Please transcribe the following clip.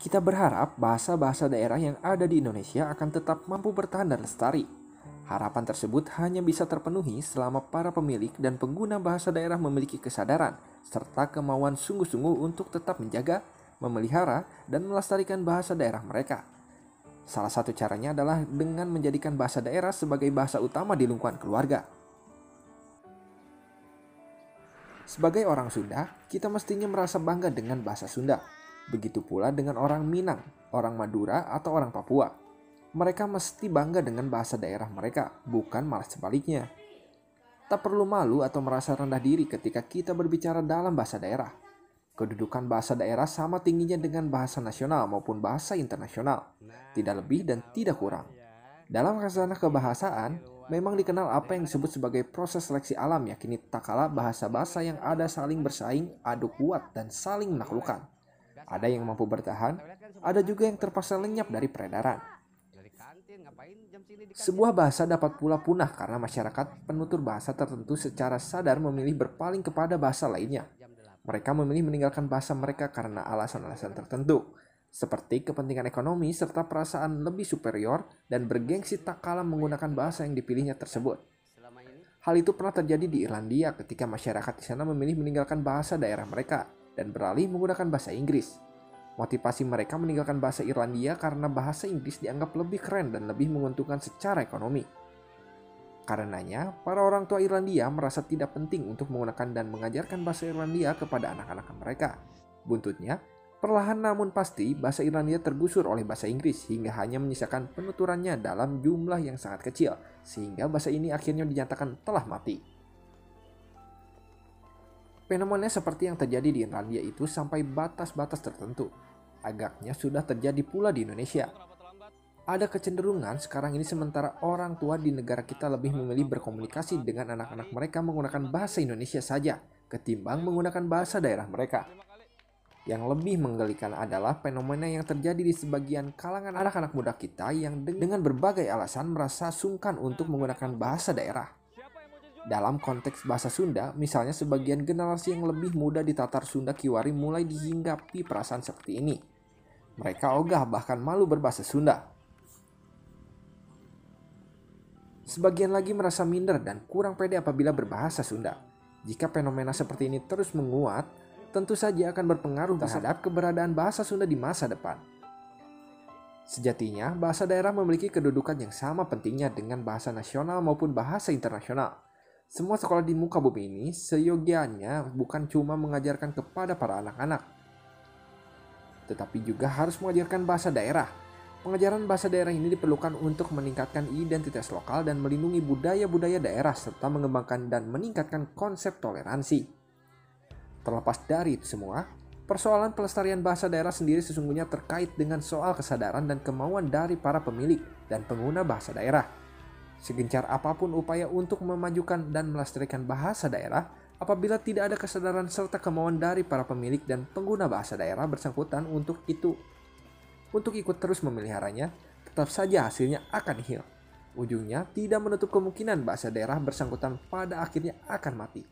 Kita berharap bahasa-bahasa daerah yang ada di Indonesia akan tetap mampu bertahan dan lestari. Harapan tersebut hanya bisa terpenuhi selama para pemilik dan pengguna bahasa daerah memiliki kesadaran serta kemauan sungguh-sungguh untuk tetap menjaga, memelihara, dan melestarikan bahasa daerah mereka. Salah satu caranya adalah dengan menjadikan bahasa daerah sebagai bahasa utama di lingkungan keluarga. Sebagai orang Sunda, kita mestinya merasa bangga dengan bahasa Sunda. Begitu pula dengan orang Minang, orang Madura, atau orang Papua. Mereka mesti bangga dengan bahasa daerah mereka, bukan malah sebaliknya. Tak perlu malu atau merasa rendah diri ketika kita berbicara dalam bahasa daerah. Kedudukan bahasa daerah sama tingginya dengan bahasa nasional maupun bahasa internasional. Tidak lebih dan tidak kurang. Dalam khazanah kebahasaan, memang dikenal apa yang disebut sebagai proses seleksi alam, yakni tak kala bahasa-bahasa yang ada saling bersaing, adu kuat, dan saling menaklukkan. Ada yang mampu bertahan, ada juga yang terpaksa lenyap dari peredaran. Sebuah bahasa dapat pula punah karena masyarakat penutur bahasa tertentu secara sadar memilih berpaling kepada bahasa lainnya. Mereka memilih meninggalkan bahasa mereka karena alasan-alasan tertentu, seperti kepentingan ekonomi serta perasaan lebih superior dan bergengsi tak kalah menggunakan bahasa yang dipilihnya tersebut. Hal itu pernah terjadi di Irlandia ketika masyarakat di sana memilih meninggalkan bahasa daerah mereka dan beralih menggunakan bahasa Inggris. Motivasi mereka meninggalkan bahasa Irlandia karena bahasa Inggris dianggap lebih keren dan lebih menguntungkan secara ekonomi. Karenanya, para orang tua Irlandia merasa tidak penting untuk menggunakan dan mengajarkan bahasa Irlandia kepada anak-anak mereka. Buntutnya, perlahan namun pasti bahasa Irlandia tergusur oleh bahasa Inggris hingga hanya menyisakan penuturannya dalam jumlah yang sangat kecil, sehingga bahasa ini akhirnya dinyatakan telah mati. Fenomena seperti yang terjadi di Irlandia itu sampai batas-batas tertentu. Agaknya sudah terjadi pula di Indonesia. Ada kecenderungan sekarang ini sementara orang tua di negara kita lebih memilih berkomunikasi dengan anak-anak mereka menggunakan bahasa Indonesia saja, ketimbang menggunakan bahasa daerah mereka. Yang lebih menggelikan adalah fenomena yang terjadi di sebagian kalangan anak-anak muda kita yang dengan berbagai alasan merasa sungkan untuk menggunakan bahasa daerah. Dalam konteks bahasa Sunda, misalnya sebagian generasi yang lebih muda di Tatar Sunda Kiwari mulai dihinggapi perasaan seperti ini. Mereka ogah bahkan malu berbahasa Sunda. Sebagian lagi merasa minder dan kurang pede apabila berbahasa Sunda. Jika fenomena seperti ini terus menguat, tentu saja akan berpengaruh terhadap keberadaan bahasa Sunda di masa depan. Sejatinya, bahasa daerah memiliki kedudukan yang sama pentingnya dengan bahasa nasional maupun bahasa internasional. Semua sekolah di muka bumi ini seyogianya bukan cuma mengajarkan kepada para anak-anak, tetapi juga harus mengajarkan bahasa daerah. Pengajaran bahasa daerah ini diperlukan untuk meningkatkan identitas lokal dan melindungi budaya-budaya daerah serta mengembangkan dan meningkatkan konsep toleransi. Terlepas dari itu semua, persoalan pelestarian bahasa daerah sendiri sesungguhnya terkait dengan soal kesadaran dan kemauan dari para pemilik dan pengguna bahasa daerah. Segencar apapun upaya untuk memajukan dan melestarikan bahasa daerah, apabila tidak ada kesadaran serta kemauan dari para pemilik dan pengguna bahasa daerah bersangkutan untuk ikut terus memeliharanya, tetap saja hasilnya akan nihil. Ujungnya tidak menutup kemungkinan bahasa daerah bersangkutan pada akhirnya akan mati.